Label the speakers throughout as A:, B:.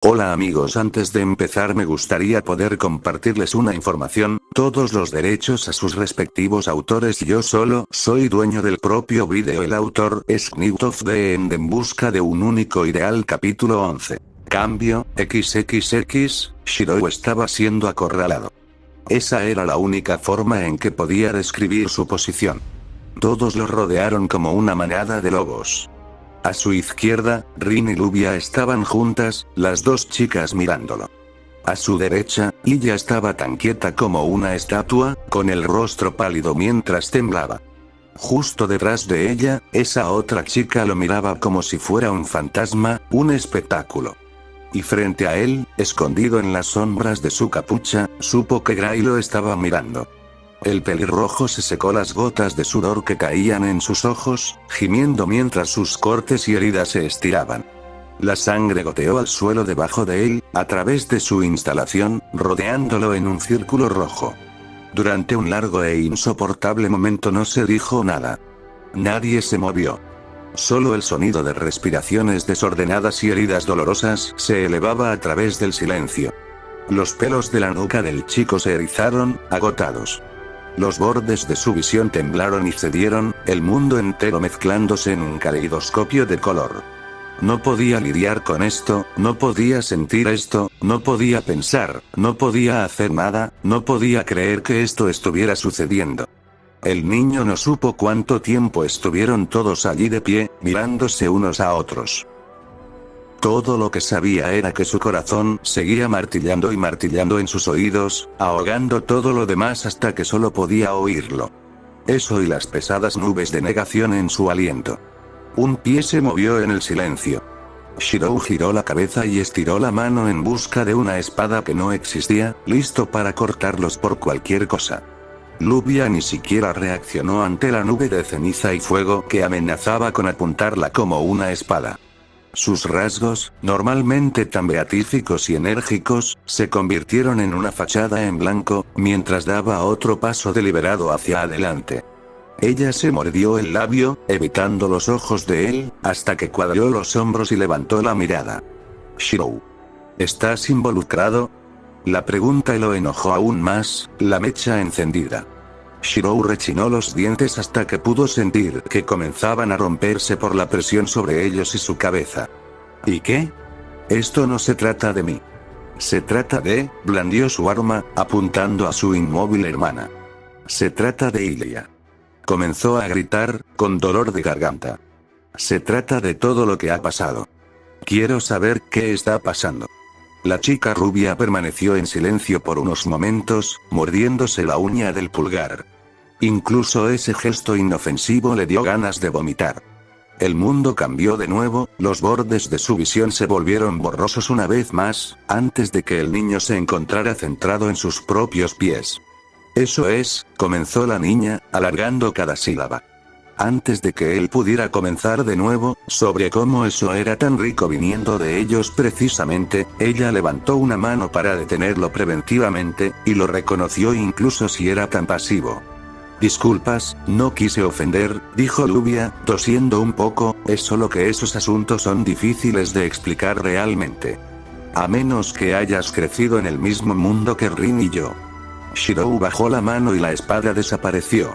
A: Hola amigos, antes de empezar me gustaría poder compartirles una información, todos los derechos a sus respectivos autores y yo solo soy dueño del propio vídeo. El autor es Knight of the End en busca de un único ideal capítulo 11. Cambio, XXX, Shirou estaba siendo acorralado. Esa era la única forma en que podía describir su posición. Todos lo rodearon como una manada de lobos. A su izquierda, Rin y Luvia estaban juntas, las dos chicas mirándolo. A su derecha, ella estaba tan quieta como una estatua, con el rostro pálido mientras temblaba. Justo detrás de ella, esa otra chica lo miraba como si fuera un fantasma, un espectáculo. Y frente a él, escondido en las sombras de su capucha, supo que Gray lo estaba mirando. El pelirrojo se secó las gotas de sudor que caían en sus ojos, gimiendo mientras sus cortes y heridas se estiraban. La sangre goteó al suelo debajo de él, a través de su instalación, rodeándolo en un círculo rojo. Durante un largo e insoportable momento no se dijo nada. Nadie se movió. Solo el sonido de respiraciones desordenadas y heridas dolorosas se elevaba a través del silencio. Los pelos de la nuca del chico se erizaron, agotados. Los bordes de su visión temblaron y cedieron, el mundo entero mezclándose en un caleidoscopio de color. No podía lidiar con esto, no podía sentir esto, no podía pensar, no podía hacer nada, no podía creer que esto estuviera sucediendo. El niño no supo cuánto tiempo estuvieron todos allí de pie, mirándose unos a otros. Todo lo que sabía era que su corazón seguía martillando y martillando en sus oídos, ahogando todo lo demás hasta que solo podía oírlo. Eso y las pesadas nubes de negación en su aliento. Un pie se movió en el silencio. Shirou giró la cabeza y estiró la mano en busca de una espada que no existía, listo para cortarlos por cualquier cosa. Luvia ni siquiera reaccionó ante la nube de ceniza y fuego que amenazaba con apuntarla como una espada. Sus rasgos, normalmente tan beatíficos y enérgicos, se convirtieron en una fachada en blanco, mientras daba otro paso deliberado hacia adelante. Ella se mordió el labio, evitando los ojos de él, hasta que cuadró los hombros y levantó la mirada. Shirou. ¿Estás involucrado? La pregunta lo enojó aún más, la mecha encendida. Shirou rechinó los dientes hasta que pudo sentir que comenzaban a romperse por la presión sobre ellos y su cabeza. ¿Y qué? Esto no se trata de mí. Se trata de, blandió su arma, apuntando a su inmóvil hermana. Se trata de Ilia. Comenzó a gritar, con dolor de garganta. Se trata de todo lo que ha pasado. Quiero saber qué está pasando. La chica rubia permaneció en silencio por unos momentos, mordiéndose la uña del pulgar. Incluso ese gesto inofensivo le dio ganas de vomitar. El mundo cambió de nuevo, los bordes de su visión se volvieron borrosos una vez más, antes de que el niño se encontrara centrado en sus propios pies. Eso es, comenzó la niña, alargando cada sílaba. Antes de que él pudiera comenzar de nuevo, sobre cómo eso era tan rico viniendo de ellos precisamente, ella levantó una mano para detenerlo preventivamente, y lo reconoció incluso si era tan pasivo. Disculpas, no quise ofender, dijo Luvia, tosiendo un poco, es solo que esos asuntos son difíciles de explicar realmente. A menos que hayas crecido en el mismo mundo que Rin y yo. Shirou bajó la mano y la espada desapareció.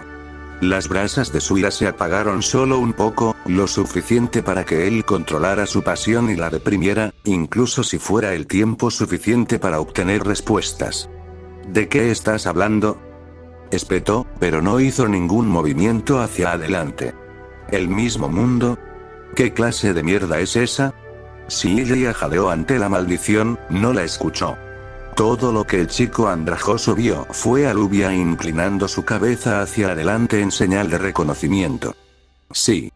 A: Las brasas de su ira se apagaron solo un poco, lo suficiente para que él controlara su pasión y la reprimiera, incluso si fuera el tiempo suficiente para obtener respuestas. ¿De qué estás hablando? Espetó, pero no hizo ningún movimiento hacia adelante. ¿El mismo mundo? ¿Qué clase de mierda es esa? Si ella jadeó ante la maldición, no la escuchó. Todo lo que el chico andrajoso vio fue a Luvia inclinando su cabeza hacia adelante en señal de reconocimiento. Sí.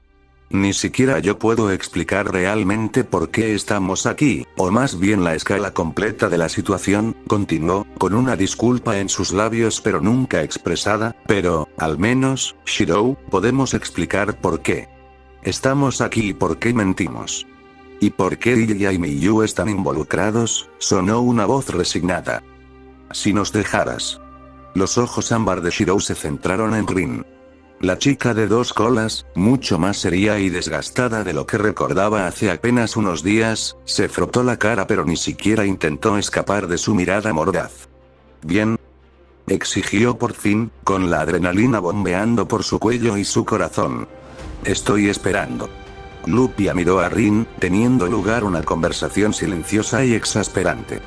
A: Ni siquiera yo puedo explicar realmente por qué estamos aquí, o más bien la escala completa de la situación, continuó, con una disculpa en sus labios pero nunca expresada, pero, al menos, Shirou, podemos explicar por qué. Estamos aquí y por qué mentimos. ¿Y por qué Ilia y Miyu están involucrados? Sonó una voz resignada. Si nos dejaras. Los ojos ámbar de Shirou se centraron en Rin. La chica de 2 colas, mucho más seria y desgastada de lo que recordaba hace apenas unos días, se frotó la cara pero ni siquiera intentó escapar de su mirada mordaz. «Bien», exigió por fin, con la adrenalina bombeando por su cuello y su corazón. «Estoy esperando». Lupia miró a Rin, teniendo lugar una conversación silenciosa y exasperante.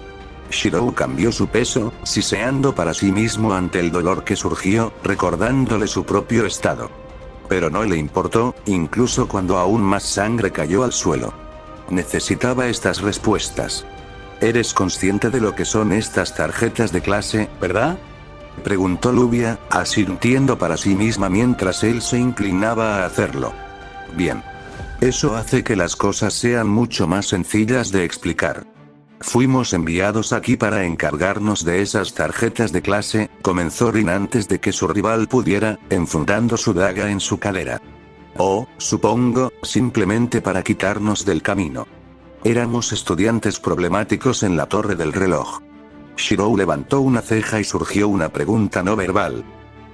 A: Shirou cambió su peso, siseando para sí mismo ante el dolor que surgió, recordándole su propio estado. Pero no le importó, incluso cuando aún más sangre cayó al suelo. Necesitaba estas respuestas. «¿Eres consciente de lo que son estas tarjetas de clase, verdad?», preguntó Lupia, asintiendo para sí misma mientras él se inclinaba a hacerlo. «Bien. Eso hace que las cosas sean mucho más sencillas de explicar. Fuimos enviados aquí para encargarnos de esas tarjetas de clase», comenzó Rin antes de que su rival pudiera, enfundando su daga en su cadera. «Oh, supongo, simplemente para quitarnos del camino. Éramos estudiantes problemáticos en la torre del reloj». Shirou levantó una ceja y surgió una pregunta no verbal.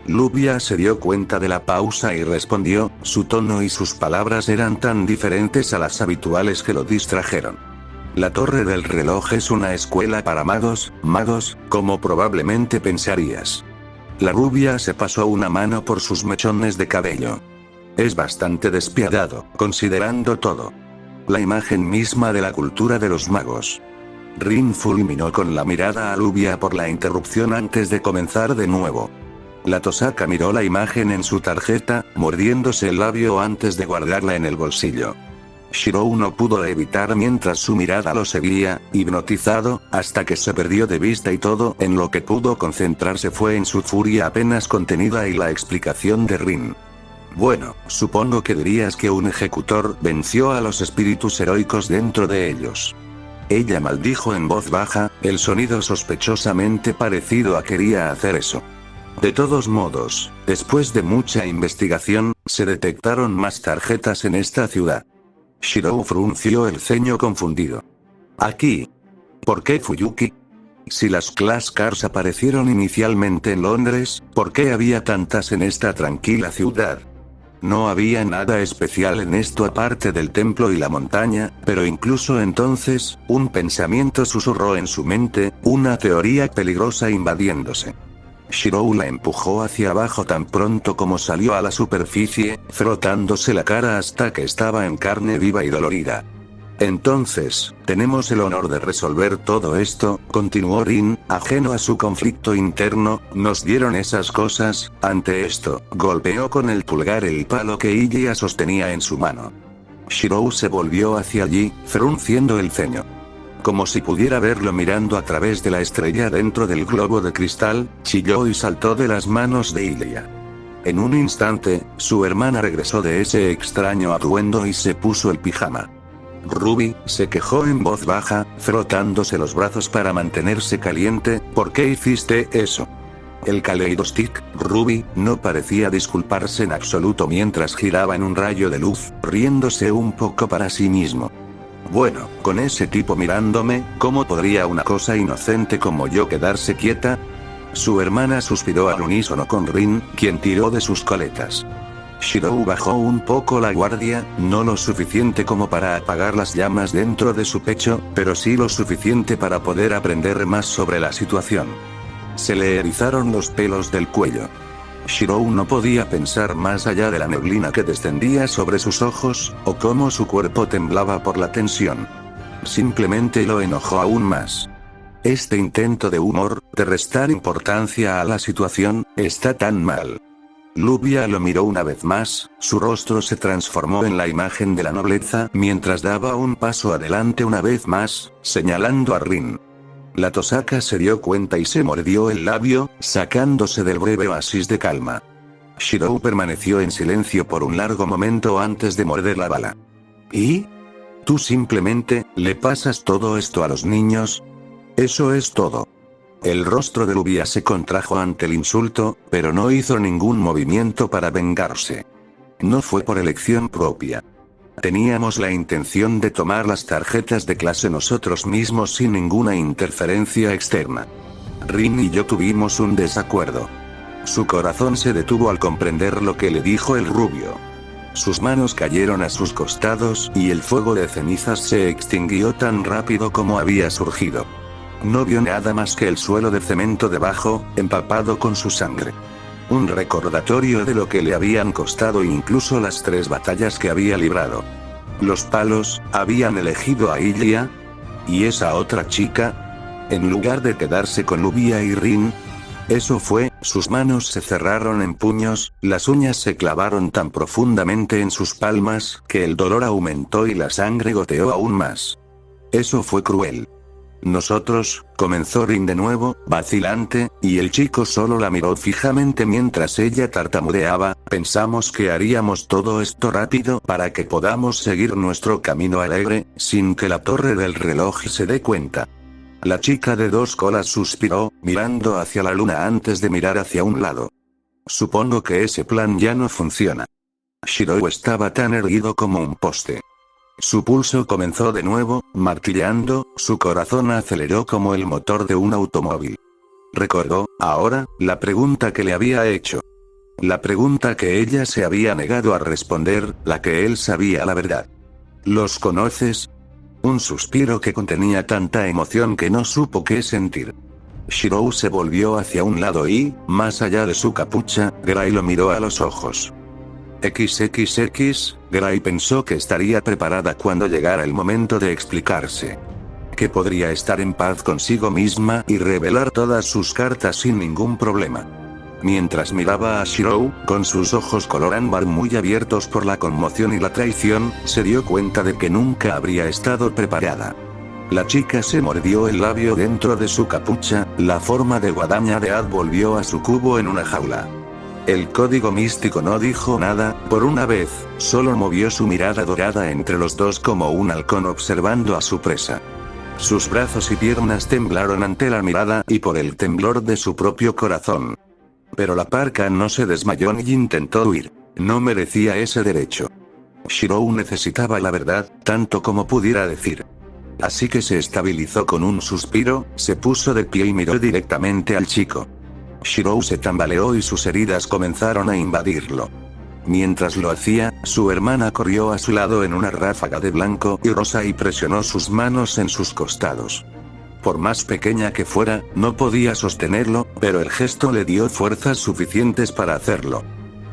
A: Lupia se dio cuenta de la pausa y respondió, su tono y sus palabras eran tan diferentes a las habituales que lo distrajeron. «La torre del reloj es una escuela para magos, como probablemente pensarías». La rubia se pasó una mano por sus mechones de cabello. «Es bastante despiadado, considerando todo. La imagen misma de la cultura de los magos». Rin fulminó con la mirada a Lupia por la interrupción antes de comenzar de nuevo. La Tosaka miró la imagen en su tarjeta, mordiéndose el labio antes de guardarla en el bolsillo. Shirou no pudo evitar mientras su mirada lo seguía, hipnotizado, hasta que se perdió de vista y todo en lo que pudo concentrarse fue en su furia apenas contenida y la explicación de Rin. «Bueno, supongo que dirías que un ejecutor venció a los espíritus heroicos dentro de ellos». Ella maldijo en voz baja, el sonido sospechosamente parecido a «quería hacer eso». De todos modos, después de mucha investigación, se detectaron más tarjetas en esta ciudad. Shirou frunció el ceño confundido. «¿Aquí? ¿Por qué Fuyuki? Si las Class Cars aparecieron inicialmente en Londres, ¿por qué había tantas en esta tranquila ciudad? No había nada especial en esto aparte del templo y la montaña, pero incluso entonces, un pensamiento susurró en su mente, una teoría peligrosa invadiéndose. Shirou la empujó hacia abajo tan pronto como salió a la superficie, frotándose la cara hasta que estaba en carne viva y dolorida. «Entonces, tenemos el honor de resolver todo esto», continuó Rin, ajeno a su conflicto interno, «nos dieron esas cosas». Ante esto, golpeó con el pulgar el palo que Ilya sostenía en su mano. Shirou se volvió hacia allí, frunciendo el ceño. Como si pudiera verlo mirando a través de la estrella dentro del globo de cristal, chilló y saltó de las manos de Ilya. En un instante, su hermana regresó de ese extraño atuendo y se puso el pijama. «Ruby», se quejó en voz baja, frotándose los brazos para mantenerse caliente, «¿por qué hiciste eso?». El Kaleidostic, Ruby, no parecía disculparse en absoluto mientras giraba en un rayo de luz, riéndose un poco para sí mismo. «Bueno, con ese tipo mirándome, ¿cómo podría una cosa inocente como yo quedarse quieta?». Su hermana suspiró al unísono con Rin, quien tiró de sus coletas. Shirou bajó un poco la guardia, no lo suficiente como para apagar las llamas dentro de su pecho, pero sí lo suficiente para poder aprender más sobre la situación. Se le erizaron los pelos del cuello. Shirou no podía pensar más allá de la neblina que descendía sobre sus ojos, o cómo su cuerpo temblaba por la tensión. Simplemente lo enojó aún más. Este intento de humor, de restar importancia a la situación, está tan mal. Lupia lo miró una vez más, su rostro se transformó en la imagen de la nobleza mientras daba un paso adelante una vez más, señalando a Rin. La Tosaka se dio cuenta y se mordió el labio, sacándose del breve oasis de calma. Shirou permaneció en silencio por un largo momento antes de morder la bala. ¿Y? ¿Tú simplemente le pasas todo esto a los niños? Eso es todo. El rostro de Lupia se contrajo ante el insulto, pero no hizo ningún movimiento para vengarse. No fue por elección propia. Teníamos la intención de tomar las tarjetas de clase nosotros mismos sin ninguna interferencia externa. Rin y yo tuvimos un desacuerdo. Su corazón se detuvo al comprender lo que le dijo el rubio. Sus manos cayeron a sus costados y el fuego de cenizas se extinguió tan rápido como había surgido. No vio nada más que el suelo de cemento debajo, empapado con su sangre. Un recordatorio de lo que le habían costado incluso las 3 batallas que había librado. Los palos habían elegido a Ilya. ¿Y esa otra chica? En lugar de quedarse con Lubia y Rin. Eso fue, sus manos se cerraron en puños, las uñas se clavaron tan profundamente en sus palmas, que el dolor aumentó y la sangre goteó aún más. Eso fue cruel. Nosotros, comenzó Rin de nuevo, vacilante, y el chico solo la miró fijamente mientras ella tartamudeaba, pensamos que haríamos todo esto rápido para que podamos seguir nuestro camino alegre, sin que la torre del reloj se dé cuenta. La chica de 2 colas suspiró, mirando hacia la luna antes de mirar hacia un lado. Supongo que ese plan ya no funciona. Shirou estaba tan erguido como un poste. Su pulso comenzó de nuevo, martillando, su corazón aceleró como el motor de un automóvil. Recordó, ahora, la pregunta que le había hecho. La pregunta que ella se había negado a responder, la que él sabía la verdad. ¿Los conoces? Un suspiro que contenía tanta emoción que no supo qué sentir. Shirou se volvió hacia un lado y, más allá de su capucha, Gray lo miró a los ojos. XXX, Gray pensó que estaría preparada cuando llegara el momento de explicarse. Que podría estar en paz consigo misma y revelar todas sus cartas sin ningún problema. Mientras miraba a Shirou, con sus ojos color ámbar muy abiertos por la conmoción y la traición, se dio cuenta de que nunca habría estado preparada. La chica se mordió el labio dentro de su capucha, la forma de guadaña de Ad volvió a su cubo en una jaula. El código místico no dijo nada, por una vez, solo movió su mirada dorada entre los dos como un halcón observando a su presa. Sus brazos y piernas temblaron ante la mirada y por el temblor de su propio corazón. Pero la parca no se desmayó ni intentó huir. No merecía ese derecho. Shirou necesitaba la verdad, tanto como pudiera decir. Así que se estabilizó con un suspiro, se puso de pie y miró directamente al chico. Shirou se tambaleó y sus heridas comenzaron a invadirlo. Mientras lo hacía, su hermana corrió a su lado en una ráfaga de blanco y rosa y presionó sus manos en sus costados. Por más pequeña que fuera, no podía sostenerlo, pero el gesto le dio fuerzas suficientes para hacerlo.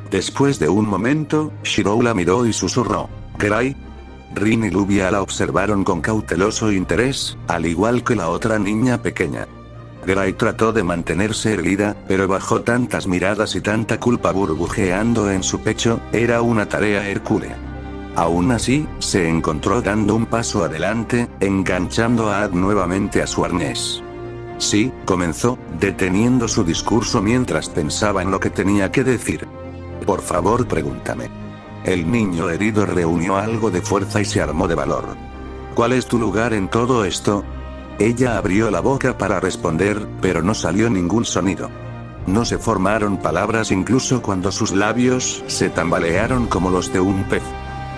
A: Después de un momento, Shirou la miró y susurró, «Gray». Rin y Lubia la observaron con cauteloso interés, al igual que la otra niña pequeña. Gray trató de mantenerse erguida, pero bajo tantas miradas y tanta culpa burbujeando en su pecho, era una tarea hercúlea. Aún así, se encontró dando un paso adelante, enganchando a Ad nuevamente a su arnés. Sí, comenzó, deteniendo su discurso mientras pensaba en lo que tenía que decir. Por favor, pregúntame. El niño herido reunió algo de fuerza y se armó de valor. ¿Cuál es tu lugar en todo esto? Ella abrió la boca para responder, pero no salió ningún sonido. No se formaron palabras incluso cuando sus labios se tambalearon como los de un pez.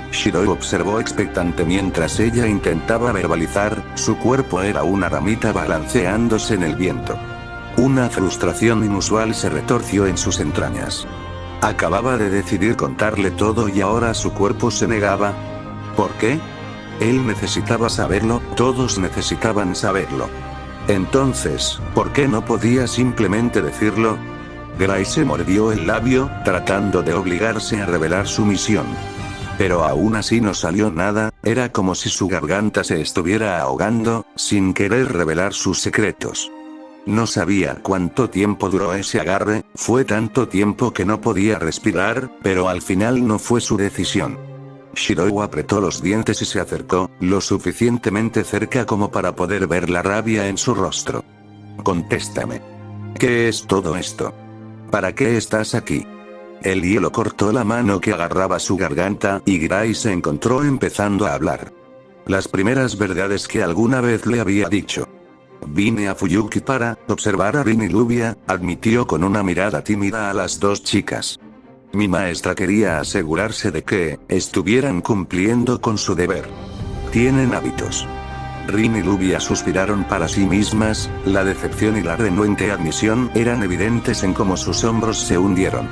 A: Shirou observó expectante mientras ella intentaba verbalizar, su cuerpo era una ramita balanceándose en el viento. Una frustración inusual se retorció en sus entrañas. Acababa de decidir contarle todo y ahora su cuerpo se negaba. ¿Por qué? Él necesitaba saberlo, todos necesitaban saberlo. Entonces, ¿por qué no podía simplemente decirlo? Gray se mordió el labio, tratando de obligarse a revelar su misión. Pero aún así no salió nada, era como si su garganta se estuviera ahogando, sin querer revelar sus secretos. No sabía cuánto tiempo duró ese agarre, fue tanto tiempo que no podía respirar, pero al final no fue su decisión. Shirou apretó los dientes y se acercó, lo suficientemente cerca como para poder ver la rabia en su rostro. Contéstame. ¿Qué es todo esto? ¿Para qué estás aquí? El hielo cortó la mano que agarraba su garganta y Gray se encontró empezando a hablar. Las primeras verdades que alguna vez le había dicho. Vine a Fuyuki para observar a Rin y Lubia, admitió con una mirada tímida a las dos chicas. Mi maestra quería asegurarse de que estuvieran cumpliendo con su deber. Tienen hábitos. Rin y Lubia suspiraron para sí mismas, la decepción y la renuente admisión eran evidentes en cómo sus hombros se hundieron.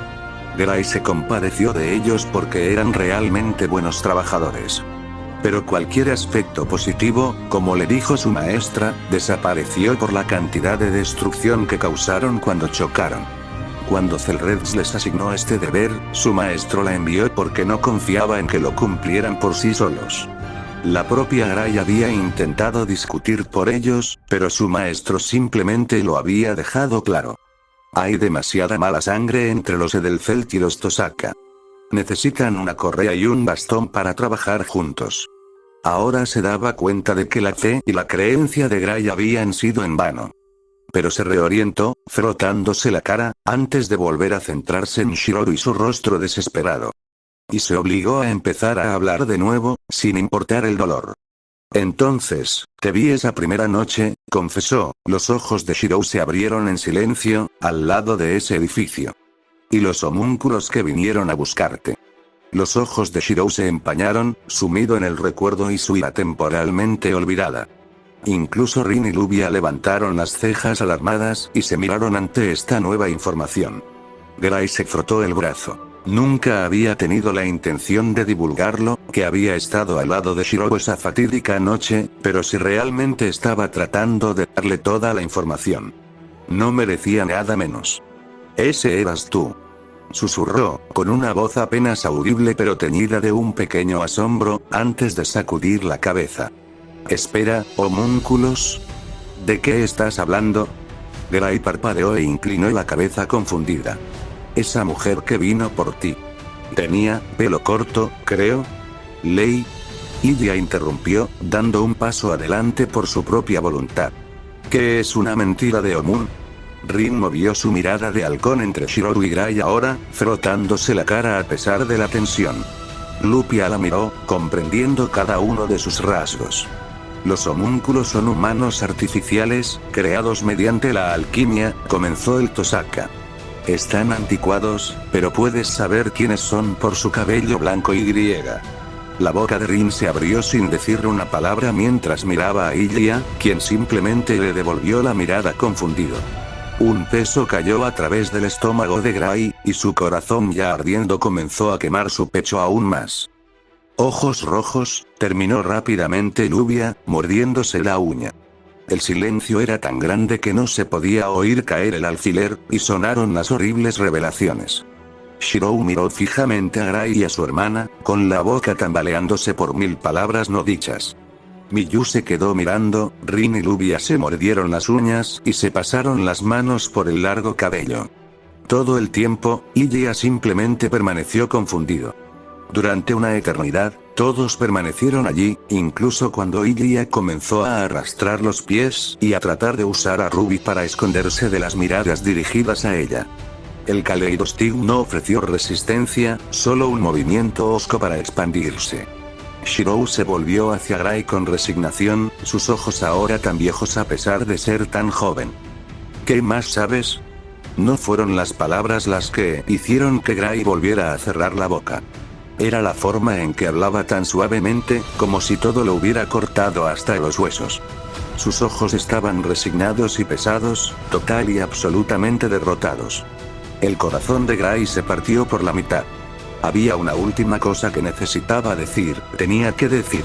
A: Gray se compadeció de ellos porque eran realmente buenos trabajadores. Pero cualquier aspecto positivo, como le dijo su maestra, desapareció por la cantidad de destrucción que causaron cuando chocaron. Cuando Celreds les asignó este deber, su maestro la envió porque no confiaba en que lo cumplieran por sí solos. La propia Gray había intentado discutir por ellos, pero su maestro simplemente lo había dejado claro. Hay demasiada mala sangre entre los Edelfelt y los Tosaka. Necesitan una correa y un bastón para trabajar juntos. Ahora se daba cuenta de que la fe y la creencia de Gray habían sido en vano. Pero se reorientó, frotándose la cara, antes de volver a centrarse en Shirou y su rostro desesperado. Y se obligó a empezar a hablar de nuevo, sin importar el dolor. Entonces, te vi esa primera noche, confesó, los ojos de Shirou se abrieron en silencio, al lado de ese edificio. Y los homúnculos que vinieron a buscarte. Los ojos de Shirou se empañaron, sumido en el recuerdo y su ira temporalmente olvidada. Incluso Rin y Lubia levantaron las cejas alarmadas y se miraron ante esta nueva información. Gray se frotó el brazo. Nunca había tenido la intención de divulgarlo, que había estado al lado de Shirou esa fatídica noche, pero si realmente estaba tratando de darle toda la información. No merecía nada menos. Ese eras tú. Susurró, con una voz apenas audible pero teñida de un pequeño asombro, antes de sacudir la cabeza. Espera, homúnculos. ¿De qué estás hablando? Gray parpadeó e inclinó la cabeza confundida. Esa mujer que vino por ti. Tenía pelo corto, creo. Lei. Ilya interrumpió, dando un paso adelante por su propia voluntad. ¿Qué es una mentira de Omun? Rin movió su mirada de halcón entre Shirou y Gray ahora, frotándose la cara a pesar de la tensión. Lupia la miró, comprendiendo cada uno de sus rasgos. Los homúnculos son humanos artificiales, creados mediante la alquimia, comenzó el Tosaka. Están anticuados, pero puedes saber quiénes son por su cabello blanco y griega. La boca de Rin se abrió sin decir una palabra mientras miraba a Ilya, quien simplemente le devolvió la mirada confundido. Un peso cayó a través del estómago de Gray, y su corazón ya ardiendo comenzó a quemar su pecho aún más. Ojos rojos, terminó rápidamente Lubia, mordiéndose la uña. El silencio era tan grande que no se podía oír caer el alfiler, y sonaron las horribles revelaciones. Shirou miró fijamente a Gray y a su hermana, con la boca tambaleándose por 1000 palabras no dichas. Miyu se quedó mirando, Rin y Lubia se mordieron las uñas y se pasaron las manos por el largo cabello. Todo el tiempo, Ilya simplemente permaneció confundido. Durante una eternidad, todos permanecieron allí, incluso cuando Ilya comenzó a arrastrar los pies y a tratar de usar a Ruby para esconderse de las miradas dirigidas a ella. El Kaleidostig no ofreció resistencia, solo un movimiento hosco para expandirse. Shirou se volvió hacia Gray con resignación, sus ojos ahora tan viejos a pesar de ser tan joven. ¿Qué más sabes? No fueron las palabras las que hicieron que Gray volviera a cerrar la boca. Era la forma en que hablaba tan suavemente, como si todo lo hubiera cortado hasta los huesos. Sus ojos estaban resignados y pesados, total y absolutamente derrotados. El corazón de Gray se partió por la mitad. Había una última cosa que necesitaba decir, tenía que decir.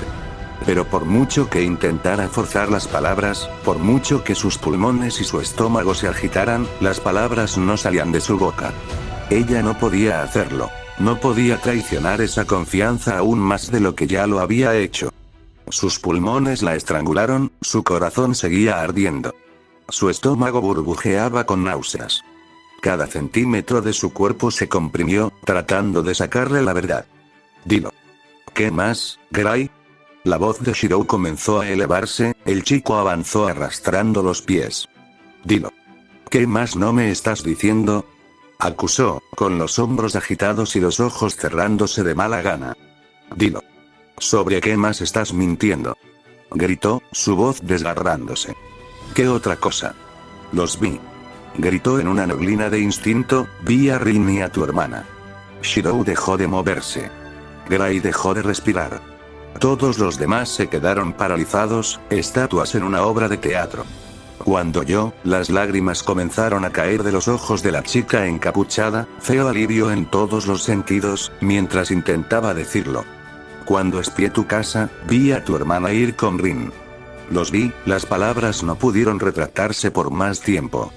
A: Pero por mucho que intentara forzar las palabras, por mucho que sus pulmones y su estómago se agitaran, las palabras no salían de su boca. Ella no podía hacerlo. No podía traicionar esa confianza aún más de lo que ya lo había hecho. Sus pulmones la estrangularon, su corazón seguía ardiendo. Su estómago burbujeaba con náuseas. Cada centímetro de su cuerpo se comprimió, tratando de sacarle la verdad. Dilo. ¿Qué más, Gray? La voz de Shirou comenzó a elevarse, el chico avanzó arrastrando los pies. Dilo. ¿Qué más no me estás diciendo? Acusó, con los hombros agitados y los ojos cerrándose de mala gana. Dilo. ¿Sobre qué más estás mintiendo? Gritó, su voz desgarrándose. ¿Qué otra cosa? Los vi. Gritó en una neblina de instinto, vi a Rin y a tu hermana. Shirou dejó de moverse. Gray dejó de respirar. Todos los demás se quedaron paralizados, estatuas en una obra de teatro. Cuando las lágrimas comenzaron a caer de los ojos de la chica encapuchada, feo alivio en todos los sentidos, mientras intentaba decirlo. Cuando espié tu casa, vi a tu hermana ir con Rin. Los vi, las palabras no pudieron retractarse por más tiempo.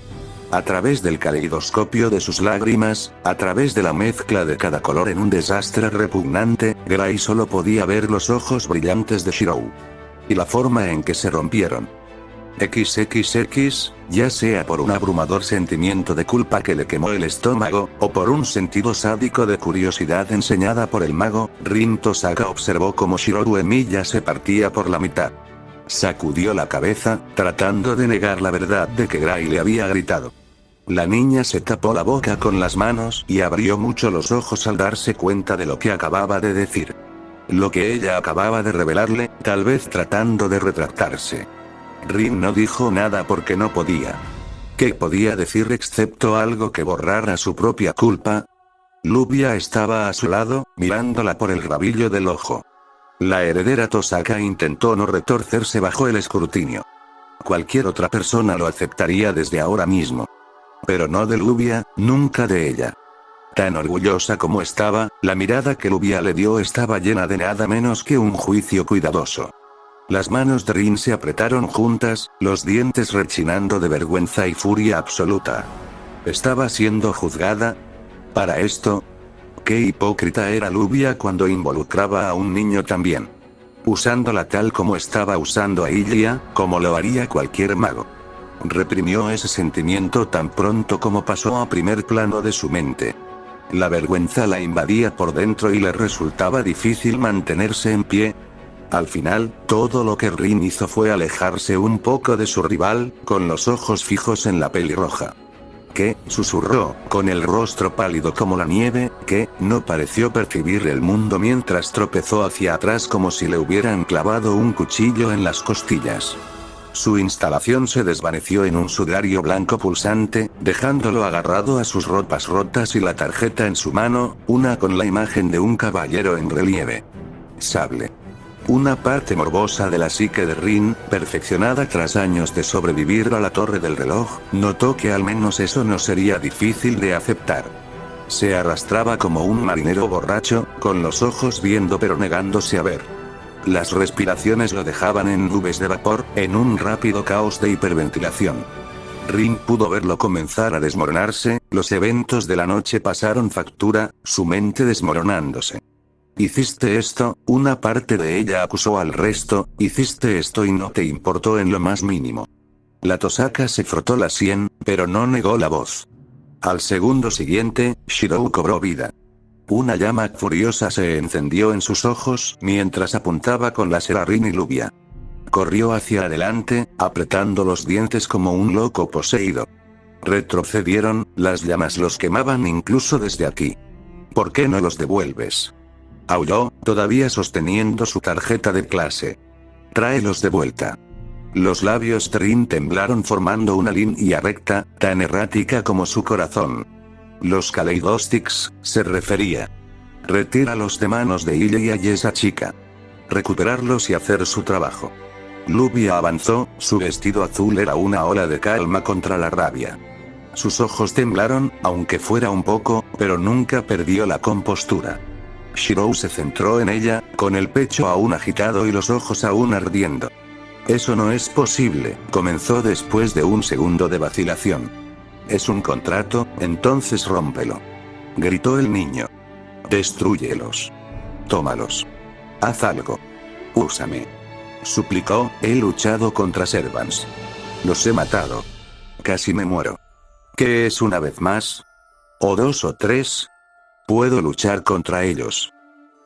A: A través del caleidoscopio de sus lágrimas, a través de la mezcla de cada color en un desastre repugnante, Gray solo podía ver los ojos brillantes de Shirou. Y la forma en que se rompieron. XXX, ya sea por un abrumador sentimiento de culpa que le quemó el estómago, o por un sentido sádico de curiosidad enseñada por el mago, Rin Tosaka observó cómo Shirou Emiya se partía por la mitad. Sacudió la cabeza, tratando de negar la verdad de que Gray le había gritado. La niña se tapó la boca con las manos y abrió mucho los ojos al darse cuenta de lo que acababa de decir. Lo que ella acababa de revelarle, tal vez tratando de retractarse. Rin no dijo nada porque no podía. ¿Qué podía decir excepto algo que borrara su propia culpa? Lubia estaba a su lado, mirándola por el rabillo del ojo. La heredera Tosaka intentó no retorcerse bajo el escrutinio. Cualquier otra persona lo aceptaría desde ahora mismo. Pero no de Lubia, nunca de ella. Tan orgullosa como estaba, la mirada que Lubia le dio estaba llena de nada menos que un juicio cuidadoso. Las manos de Rin se apretaron juntas, los dientes rechinando de vergüenza y furia absoluta. ¿Estaba siendo juzgada? ¿Para esto? Qué hipócrita era Lubia cuando involucraba a un niño también. Usándola tal como estaba usando a Ilia, como lo haría cualquier mago. Reprimió ese sentimiento tan pronto como pasó a primer plano de su mente. La vergüenza la invadía por dentro y le resultaba difícil mantenerse en pie. Al final, todo lo que Rin hizo fue alejarse un poco de su rival, con los ojos fijos en la pelirroja. ¿Qué? Susurró, con el rostro pálido como la nieve, que no pareció percibir el mundo mientras tropezó hacia atrás como si le hubieran clavado un cuchillo en las costillas. Su instalación se desvaneció en un sudario blanco pulsante, dejándolo agarrado a sus ropas rotas y la tarjeta en su mano, una con la imagen de un caballero en relieve. Sable. Una parte morbosa de la psique de Rin, perfeccionada tras años de sobrevivir a la torre del reloj, notó que al menos eso no sería difícil de aceptar. Se arrastraba como un marinero borracho, con los ojos viendo pero negándose a ver. Las respiraciones lo dejaban en nubes de vapor, en un rápido caos de hiperventilación. Rin pudo verlo comenzar a desmoronarse, los eventos de la noche pasaron factura, su mente desmoronándose. Hiciste esto, una parte de ella acusó al resto, hiciste esto y no te importó en lo más mínimo. La Tosaka se frotó la sien, pero no negó la voz. Al segundo siguiente, Shirou cobró vida. Una llama furiosa se encendió en sus ojos mientras apuntaba con láser a Rin y Lubia. Corrió hacia adelante, apretando los dientes como un loco poseído. Retrocedieron, las llamas los quemaban incluso desde aquí. ¿Por qué no los devuelves? Aulló, todavía sosteniendo su tarjeta de clase. Tráelos de vuelta. Los labios de Rin temblaron formando una línea recta, tan errática como su corazón. Los Kaleidostics, se refería. Retíralos de manos de Ilia y esa chica. Recuperarlos y hacer su trabajo. Lubia avanzó, su vestido azul era una ola de calma contra la rabia. Sus ojos temblaron, aunque fuera un poco, pero nunca perdió la compostura. Shirou se centró en ella, con el pecho aún agitado y los ojos aún ardiendo. Eso no es posible, comenzó después de un segundo de vacilación. Es un contrato, entonces rómpelo. Gritó el niño. Destrúyelos. Tómalos. Haz algo. Úsame. Suplicó, he luchado contra Servants. Los he matado. Casi me muero. ¿Qué es una vez más? ¿O dos o tres? Puedo luchar contra ellos.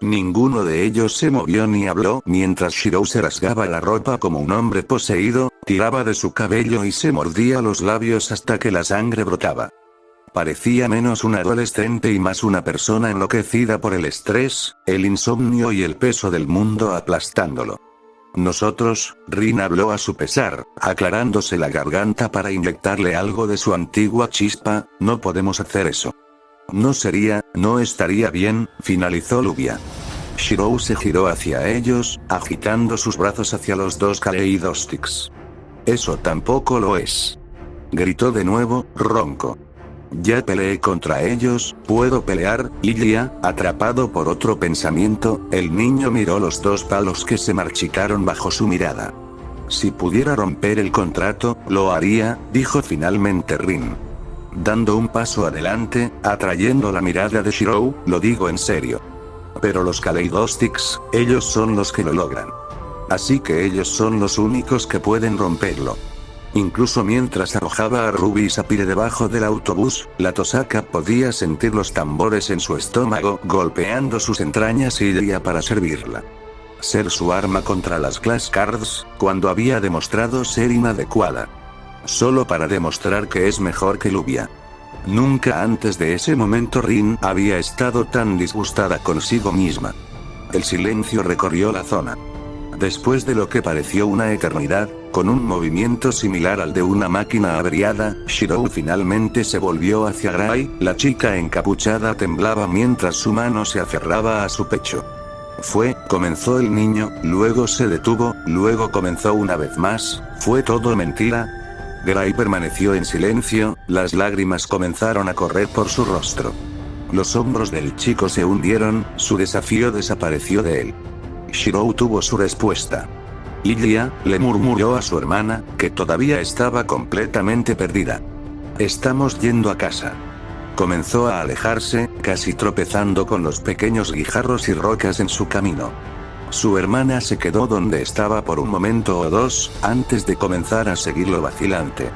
A: Ninguno de ellos se movió ni habló mientras Shirou se rasgaba la ropa como un hombre poseído, tiraba de su cabello y se mordía los labios hasta que la sangre brotaba. Parecía menos un adolescente y más una persona enloquecida por el estrés, el insomnio y el peso del mundo aplastándolo. Nosotros, Rin habló a su pesar, aclarándose la garganta para inyectarle algo de su antigua chispa, no podemos hacer eso. No estaría bien, finalizó Lubia. Shirou se giró hacia ellos, agitando sus brazos hacia los dos Kaleidostics. Eso tampoco lo es. Gritó de nuevo, ronco. Ya peleé contra ellos, puedo pelear. Ilya, atrapado por otro pensamiento, el niño miró los dos palos que se marchitaron bajo su mirada. Si pudiera romper el contrato, lo haría, dijo finalmente Rin. Dando un paso adelante, atrayendo la mirada de Shirou, lo digo en serio. Pero los Kaleidostics, ellos son los que lo logran. Así que ellos son los únicos que pueden romperlo. Incluso mientras arrojaba a Ruby y Sapphire debajo del autobús, la Tosaka podía sentir los tambores en su estómago golpeando sus entrañas y Ilya para servirla. Ser su arma contra las Class Cards, cuando había demostrado ser inadecuada. Solo para demostrar que es mejor que Luvia. Nunca antes de ese momento Rin había estado tan disgustada consigo misma. El silencio recorrió la zona. Después de lo que pareció una eternidad, con un movimiento similar al de una máquina averiada, Shirou finalmente se volvió hacia Gray. La chica encapuchada temblaba mientras su mano se aferraba a su pecho. Comenzó el niño, luego se detuvo, luego comenzó una vez más. ¿Fue todo mentira? Gray permaneció en silencio, las lágrimas comenzaron a correr por su rostro. Los hombros del chico se hundieron, su desafío desapareció de él. Shirou tuvo su respuesta. Ilya, le murmuró a su hermana, que todavía estaba completamente perdida. Estamos yendo a casa. Comenzó a alejarse, casi tropezando con los pequeños guijarros y rocas en su camino. Su hermana se quedó donde estaba por un momento o dos, antes de comenzar a seguirlo vacilante.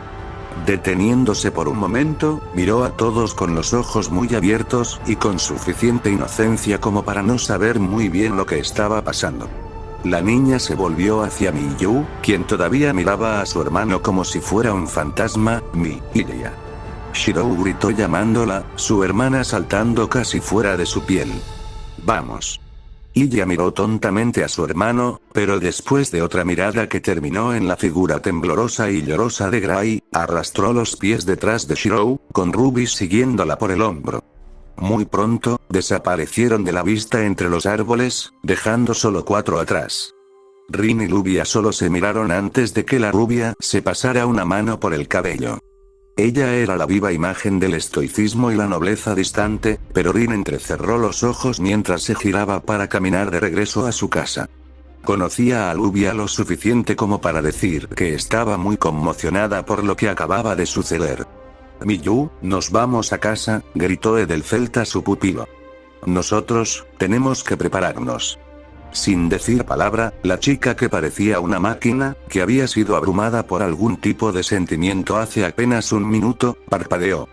A: Deteniéndose por un momento, miró a todos con los ojos muy abiertos, y con suficiente inocencia como para no saber muy bien lo que estaba pasando. La niña se volvió hacia Miyu, quien todavía miraba a su hermano como si fuera un fantasma. Ilya. Shirou gritó llamándola, su hermana saltando casi fuera de su piel. Vamos. Ilya miró tontamente a su hermano, pero después de otra mirada que terminó en la figura temblorosa y llorosa de Gray, arrastró los pies detrás de Shirou, con Ruby siguiéndola por el hombro. Muy pronto, desaparecieron de la vista entre los árboles, dejando solo 4 atrás. Rin y Luvia solo se miraron antes de que la rubia se pasara una mano por el cabello. Ella era la viva imagen del estoicismo y la nobleza distante, pero Rin entrecerró los ojos mientras se giraba para caminar de regreso a su casa. Conocía a Luvia lo suficiente como para decir que estaba muy conmocionada por lo que acababa de suceder. Miyu, nos vamos a casa, gritó Edelfelt a su pupilo. Nosotros, tenemos que prepararnos. Sin decir palabra, la chica que parecía una máquina, que había sido abrumada por algún tipo de sentimiento hace apenas un minuto, parpadeó.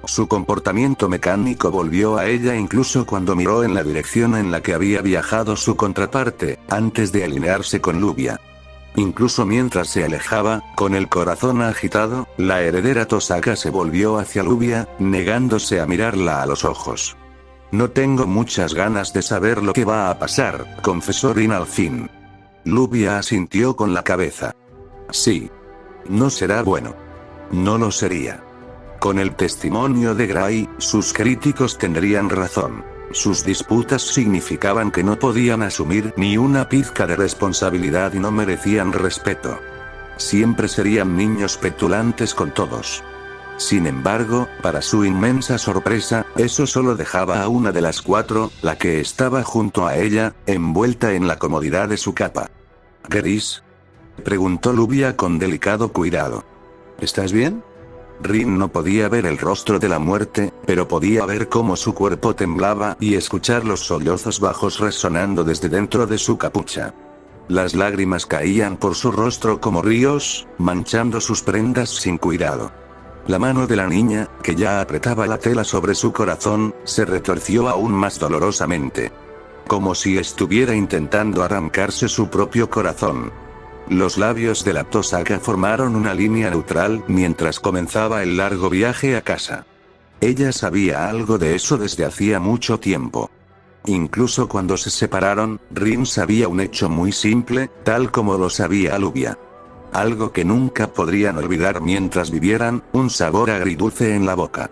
A: Su comportamiento mecánico volvió a ella incluso cuando miró en la dirección en la que había viajado su contraparte, antes de alinearse con Luvia. Incluso mientras se alejaba, con el corazón agitado, la heredera Tosaka se volvió hacia Luvia, negándose a mirarla a los ojos. No tengo muchas ganas de saber lo que va a pasar, confesó Rin al fin. Luvia asintió con la cabeza. Sí. No será bueno. No lo sería. Con el testimonio de Gray, sus críticos tendrían razón. Sus disputas significaban que no podían asumir ni una pizca de responsabilidad y no merecían respeto. Siempre serían niños petulantes con todos. Sin embargo, para su inmensa sorpresa, eso solo dejaba a una de las 4, la que estaba junto a ella, envuelta en la comodidad de su capa. ¿Gris? Preguntó Luvia con delicado cuidado. ¿Estás bien? Rin no podía ver el rostro de la muerte, pero podía ver cómo su cuerpo temblaba y escuchar los sollozos bajos resonando desde dentro de su capucha. Las lágrimas caían por su rostro como ríos, manchando sus prendas sin cuidado. La mano de la niña, que ya apretaba la tela sobre su corazón, se retorció aún más dolorosamente. Como si estuviera intentando arrancarse su propio corazón. Los labios de la Tosaka formaron una línea neutral mientras comenzaba el largo viaje a casa. Ella sabía algo de eso desde hacía mucho tiempo. Incluso cuando se separaron, Rin sabía un hecho muy simple, tal como lo sabía Luvia. Algo que nunca podrían olvidar mientras vivieran, un sabor agridulce en la boca.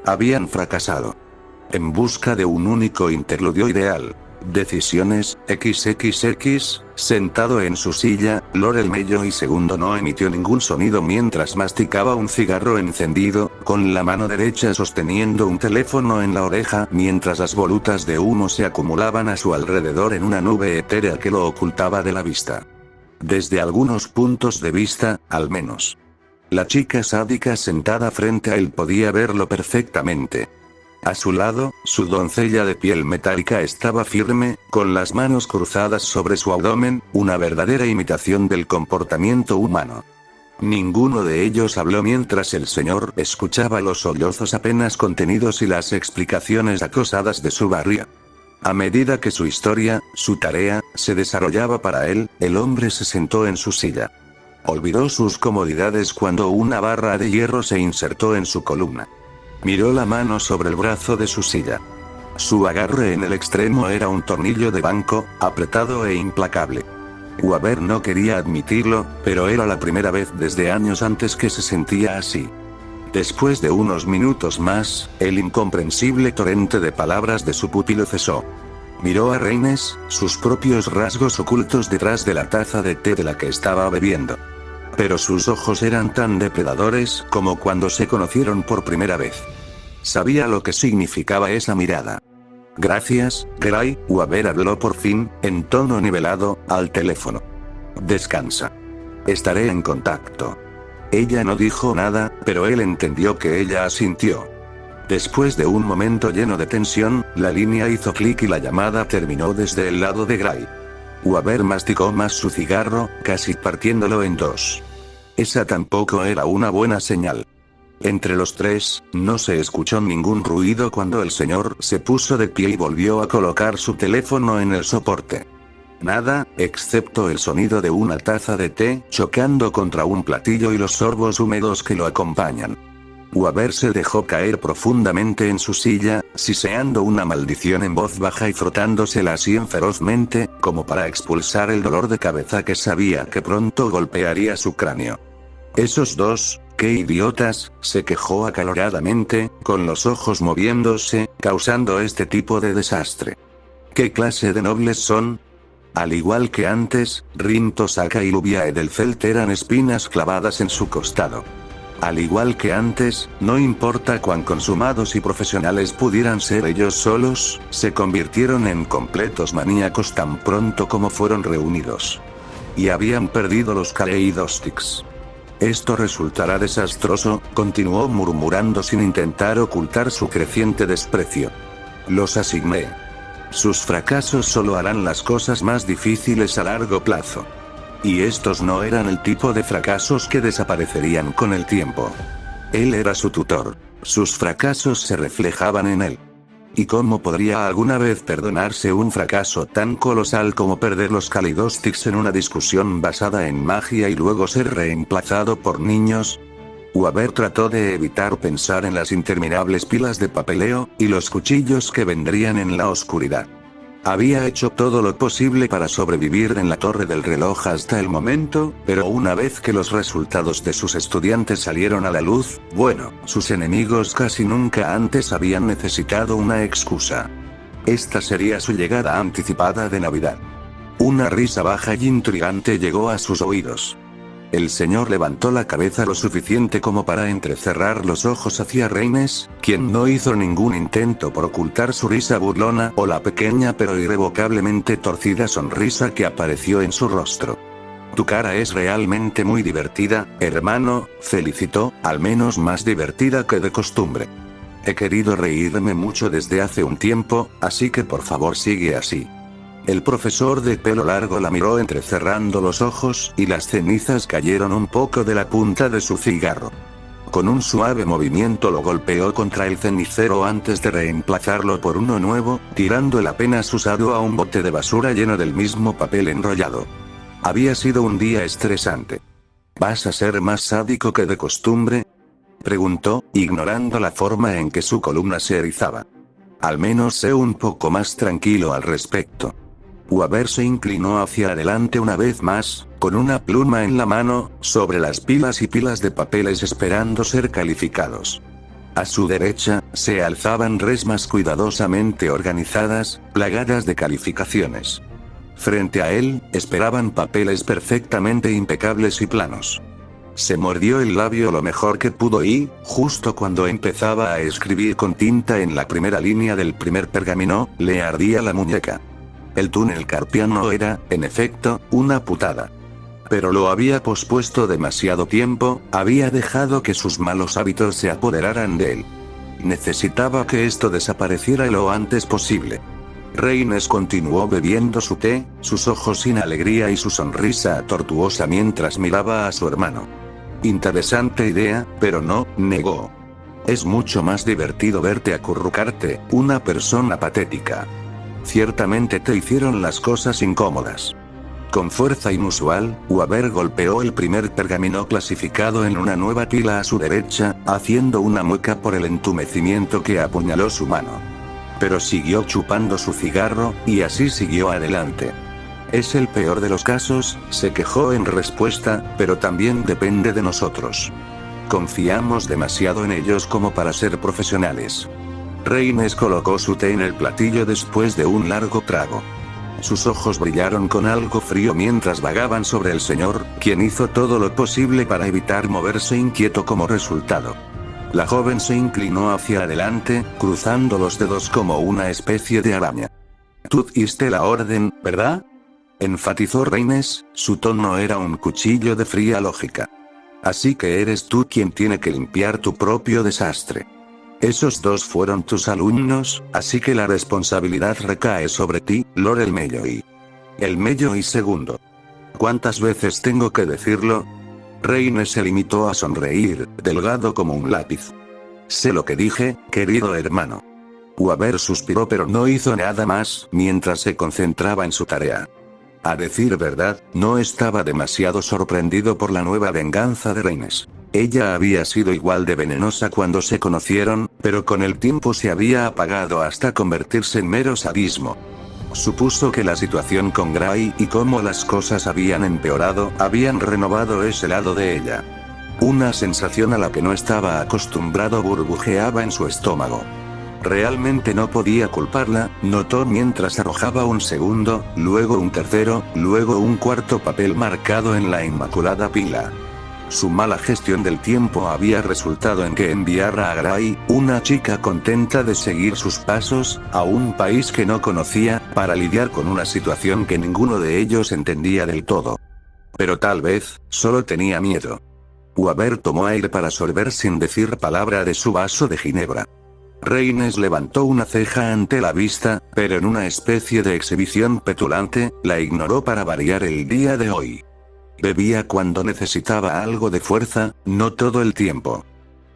A: Habían fracasado. En busca de un único interludio ideal. Decisiones, XXX, sentado en su silla, Laurel Mello y segundo no emitió ningún sonido mientras masticaba un cigarro encendido, con la mano derecha sosteniendo un teléfono en la oreja mientras las volutas de humo se acumulaban a su alrededor en una nube etérea que lo ocultaba de la vista. Desde algunos puntos de vista, al menos. La chica sádica sentada frente a él podía verlo perfectamente. A su lado, su doncella de piel metálica estaba firme, con las manos cruzadas sobre su abdomen, una verdadera imitación del comportamiento humano. Ninguno de ellos habló mientras el señor escuchaba los sollozos apenas contenidos y las explicaciones acosadas de su barriga. A medida que su historia, su tarea, se desarrollaba para él, el hombre se sentó en su silla. Olvidó sus comodidades cuando una barra de hierro se insertó en su columna. Miró la mano sobre el brazo de su silla. Su agarre en el extremo era un tornillo de banco, apretado e implacable. Weaver no quería admitirlo, pero era la primera vez desde años antes que se sentía así. Después de unos minutos más, el incomprensible torrente de palabras de su pupilo cesó. Miró a Reines, sus propios rasgos ocultos detrás de la taza de té de la que estaba bebiendo. Pero sus ojos eran tan depredadores como cuando se conocieron por primera vez. Sabía lo que significaba esa mirada. Gracias, Gray, Weaver habló por fin, en tono nivelado, al teléfono. Descansa. Estaré en contacto. Ella no dijo nada, pero él entendió que ella asintió. Después de un momento lleno de tensión, la línea hizo clic y la llamada terminó desde el lado de Gray. Weaver masticó más su cigarro, casi partiéndolo en dos. Esa tampoco era una buena señal. Entre los tres, no se escuchó ningún ruido cuando el señor se puso de pie y volvió a colocar su teléfono en el soporte. Nada, excepto el sonido de una taza de té chocando contra un platillo y los sorbos húmedos que lo acompañan. Weaver se dejó caer profundamente en su silla, siseando una maldición en voz baja y frotándose la sien ferozmente, como para expulsar el dolor de cabeza que sabía que pronto golpearía su cráneo. Esos dos, qué idiotas, se quejó acaloradamente, con los ojos moviéndose, causando este tipo de desastre. ¿Qué clase de nobles son? Al igual que antes, Rin Tosaka y Lubia Edelfelt eran espinas clavadas en su costado. Al igual que antes, no importa cuán consumados y profesionales pudieran ser ellos solos, se convirtieron en completos maníacos tan pronto como fueron reunidos. Y habían perdido los Kaleidostics. Esto resultará desastroso, continuó murmurando sin intentar ocultar su creciente desprecio. Los asigné. Sus fracasos solo harán las cosas más difíciles a largo plazo. Y estos no eran el tipo de fracasos que desaparecerían con el tiempo. Él era su tutor. Sus fracasos se reflejaban en él. ¿Y cómo podría alguna vez perdonarse un fracaso tan colosal como perder los Kaleidostics en una discusión basada en magia y luego ser reemplazado por niños? Weaver trató de evitar pensar en las interminables pilas de papeleo, y los cuchillos que vendrían en la oscuridad. Había hecho todo lo posible para sobrevivir en la torre del reloj hasta el momento, pero una vez que los resultados de sus estudiantes salieron a la luz, bueno, sus enemigos casi nunca antes habían necesitado una excusa. Esta sería su llegada anticipada de Navidad. Una risa baja y intrigante llegó a sus oídos. El señor levantó la cabeza lo suficiente como para entrecerrar los ojos hacia Reines, quien no hizo ningún intento por ocultar su risa burlona o la pequeña pero irrevocablemente torcida sonrisa que apareció en su rostro. Tu cara es realmente muy divertida, hermano, felicitó, al menos más divertida que de costumbre. He querido reírme mucho desde hace un tiempo, así que por favor sigue así. El profesor de pelo largo la miró entrecerrando los ojos, y las cenizas cayeron un poco de la punta de su cigarro. Con un suave movimiento lo golpeó contra el cenicero antes de reemplazarlo por uno nuevo, tirando el apenas usado a un bote de basura lleno del mismo papel enrollado. Había sido un día estresante. ¿Vas a ser más sádico que de costumbre?, preguntó, ignorando la forma en que su columna se erizaba. Al menos sé un poco más tranquilo al respecto. Weaver se inclinó hacia adelante una vez más, con una pluma en la mano, sobre las pilas y pilas de papeles esperando ser calificados. A su derecha, se alzaban resmas cuidadosamente organizadas, plagadas de calificaciones. Frente a él, esperaban papeles perfectamente impecables y planos. Se mordió el labio lo mejor que pudo y, justo cuando empezaba a escribir con tinta en la primera línea del primer pergamino, le ardía la muñeca. El túnel carpiano era, en efecto, una putada. Pero lo había pospuesto demasiado tiempo, había dejado que sus malos hábitos se apoderaran de él. Necesitaba que esto desapareciera lo antes posible. Reines continuó bebiendo su té, sus ojos sin alegría y su sonrisa tortuosa mientras miraba a su hermano. Interesante idea, pero no, negó. Es mucho más divertido verte acurrucarte, una persona patética. Ciertamente te hicieron las cosas incómodas. Con fuerza inusual, Weaver golpeó el primer pergamino clasificado en una nueva pila a su derecha, haciendo una mueca por el entumecimiento que apuñaló su mano. Pero siguió chupando su cigarro, y así siguió adelante. Es el peor de los casos, se quejó en respuesta, pero también depende de nosotros. Confiamos demasiado en ellos como para ser profesionales. Reines colocó su té en el platillo después de un largo trago. Sus ojos brillaron con algo frío mientras vagaban sobre el señor, quien hizo todo lo posible para evitar moverse inquieto como resultado. La joven se inclinó hacia adelante, cruzando los dedos como una especie de araña. Tú diste la orden, ¿verdad? Enfatizó Reines, su tono era un cuchillo de fría lógica. Así que eres tú quien tiene que limpiar tu propio desastre. Esos dos fueron tus alumnos, así que la responsabilidad recae sobre ti, Lord el Melloy. El Melloy segundo. ¿Cuántas veces tengo que decirlo? Reines se limitó a sonreír, delgado como un lápiz. Sé lo que dije, querido hermano. Weaver suspiró pero no hizo nada más, mientras se concentraba en su tarea. A decir verdad, no estaba demasiado sorprendido por la nueva venganza de Reines. Ella había sido igual de venenosa cuando se conocieron, pero con el tiempo se había apagado hasta convertirse en mero sadismo. Supuso que la situación con Gray y cómo las cosas habían empeorado, habían renovado ese lado de ella. Una sensación a la que no estaba acostumbrado burbujeaba en su estómago. Realmente no podía culparla, notó mientras arrojaba un segundo, luego un tercero, luego un cuarto papel marcado en la inmaculada pila. Su mala gestión del tiempo había resultado en que enviara a Gray, una chica contenta de seguir sus pasos, a un país que no conocía, para lidiar con una situación que ninguno de ellos entendía del todo. Pero tal vez, solo tenía miedo. Weaver tomó aire para sorber sin decir palabra de su vaso de ginebra. Reines levantó una ceja ante la vista, pero en una especie de exhibición petulante, la ignoró para variar el día de hoy. Bebía cuando necesitaba algo de fuerza, no todo el tiempo.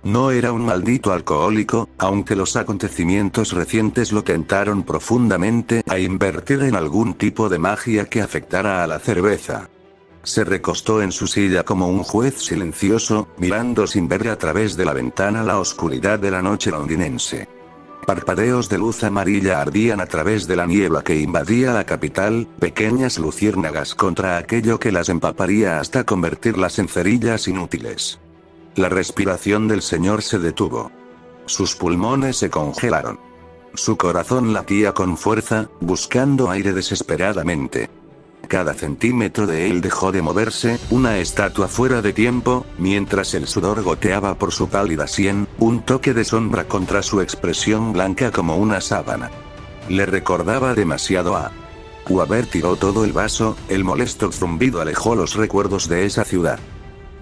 A: No era un maldito alcohólico, aunque los acontecimientos recientes lo tentaron profundamente a invertir en algún tipo de magia que afectara a la cerveza. Se recostó en su silla como un juez silencioso, mirando sin ver a través de la ventana la oscuridad de la noche londinense. Parpadeos de luz amarilla ardían a través de la niebla que invadía la capital, pequeñas luciérnagas contra aquello que las empaparía hasta convertirlas en cerillas inútiles. La respiración del señor se detuvo. Sus pulmones se congelaron. Su corazón latía con fuerza, buscando aire desesperadamente. Cada centímetro de él dejó de moverse, una estatua fuera de tiempo, mientras el sudor goteaba por su pálida sien, un toque de sombra contra su expresión blanca como una sábana. Le recordaba demasiado a... Weaver tiró todo el vaso, el molesto zumbido alejó los recuerdos de esa ciudad.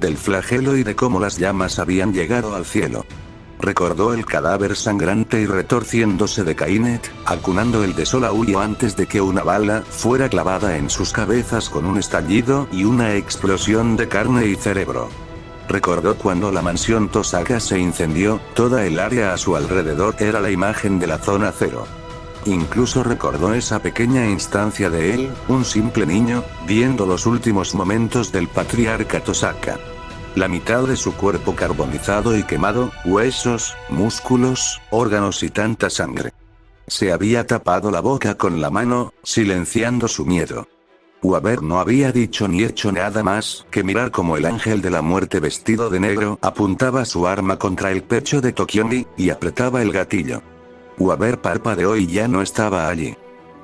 A: Del flagelo y de cómo las llamas habían llegado al cielo. Recordó el cadáver sangrante y retorciéndose de Kainet, acunando el desolauyo antes de que una bala fuera clavada en sus cabezas con un estallido y una explosión de carne y cerebro. Recordó cuando la mansión Tosaka se incendió, toda el área a su alrededor era la imagen de la zona cero. Incluso recordó esa pequeña instancia de él, un simple niño, viendo los últimos momentos del patriarca Tosaka. La mitad de su cuerpo carbonizado y quemado, huesos, músculos, órganos y tanta sangre. Se había tapado la boca con la mano, silenciando su miedo. Weaver no había dicho ni hecho nada más que mirar como el ángel de la muerte vestido de negro apuntaba su arma contra el pecho de Tokiomi, y apretaba el gatillo. Weaver parpadeó y ya no estaba allí.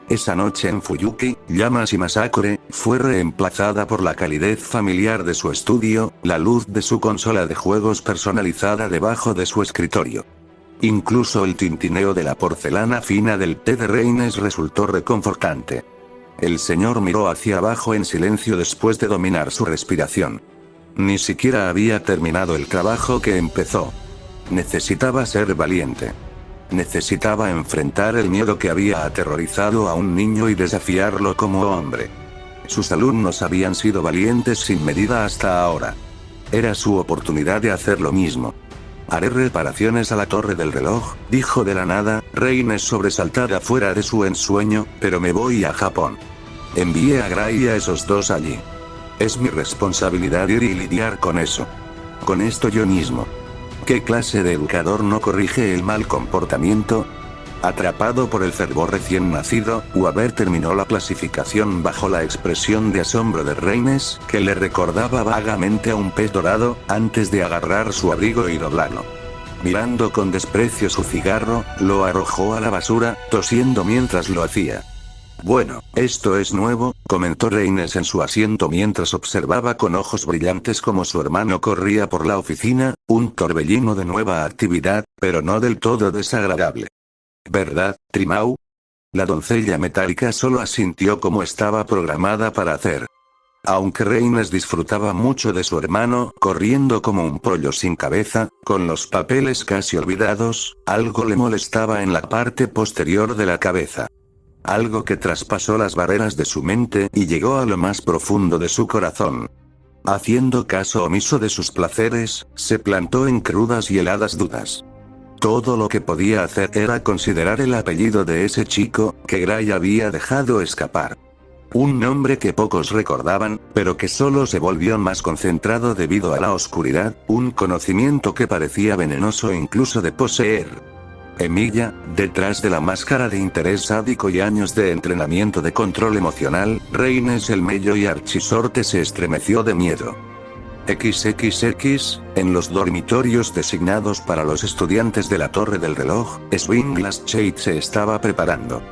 A: Esa noche en Fuyuki, Llamas y Masakure, fue reemplazada por la calidez familiar de su estudio, la luz de su consola de juegos personalizada debajo de su escritorio. Incluso el tintineo de la porcelana fina del té de Reines resultó reconfortante. El señor miró hacia abajo en silencio después de dominar su respiración. Ni siquiera había terminado el trabajo que empezó. Necesitaba ser valiente. Necesitaba enfrentar el miedo que había aterrorizado a un niño y desafiarlo como hombre. Sus alumnos habían sido valientes sin medida hasta ahora. Era su oportunidad de hacer lo mismo. Haré reparaciones a la torre del reloj, dijo de la nada, Reines sobresaltada fuera de su ensueño, pero me voy a Japón. Envié a Gray y a esos dos allí. Es mi responsabilidad ir y lidiar con eso. Con esto yo mismo. ¿Qué clase de educador no corrige el mal comportamiento? Atrapado por el fervor recién nacido, Weaver terminó la clasificación bajo la expresión de asombro de Reines, que le recordaba vagamente a un pez dorado, antes de agarrar su abrigo y doblarlo. Mirando con desprecio su cigarro, lo arrojó a la basura, tosiendo mientras lo hacía. Bueno, esto es nuevo, comentó Reines en su asiento mientras observaba con ojos brillantes cómo su hermano corría por la oficina, un torbellino de nueva actividad, pero no del todo desagradable. ¿Verdad, Trimau? La doncella metálica solo asintió como estaba programada para hacer. Aunque Reines disfrutaba mucho de su hermano, corriendo como un pollo sin cabeza, con los papeles casi olvidados, algo le molestaba en la parte posterior de la cabeza. Algo que traspasó las barreras de su mente y llegó a lo más profundo de su corazón. Haciendo caso omiso de sus placeres, se plantó en crudas y heladas dudas. Todo lo que podía hacer era considerar el apellido de ese chico, que Gray había dejado escapar. Un nombre que pocos recordaban, pero que solo se volvió más concentrado debido a la oscuridad, un conocimiento que parecía venenoso incluso de poseer. Emilia, detrás de la máscara de interés sádico y años de entrenamiento de control emocional, Reines el Mello y Archisorte se estremeció de miedo. XXX, en los dormitorios designados para los estudiantes de la torre del reloj, Swinglass Shade se estaba preparando.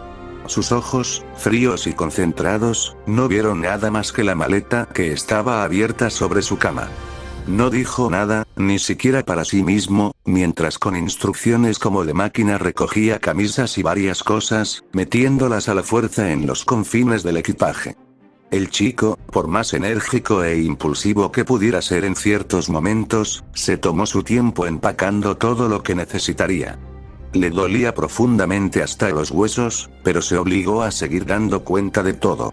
A: Sus ojos, fríos y concentrados, no vieron nada más que la maleta que estaba abierta sobre su cama. No dijo nada, ni siquiera para sí mismo, mientras con instrucciones como de máquina recogía camisas y varias cosas, metiéndolas a la fuerza en los confines del equipaje. El chico, por más enérgico e impulsivo que pudiera ser en ciertos momentos, se tomó su tiempo empacando todo lo que necesitaría. Le dolía profundamente hasta los huesos, pero se obligó a seguir dando cuenta de todo.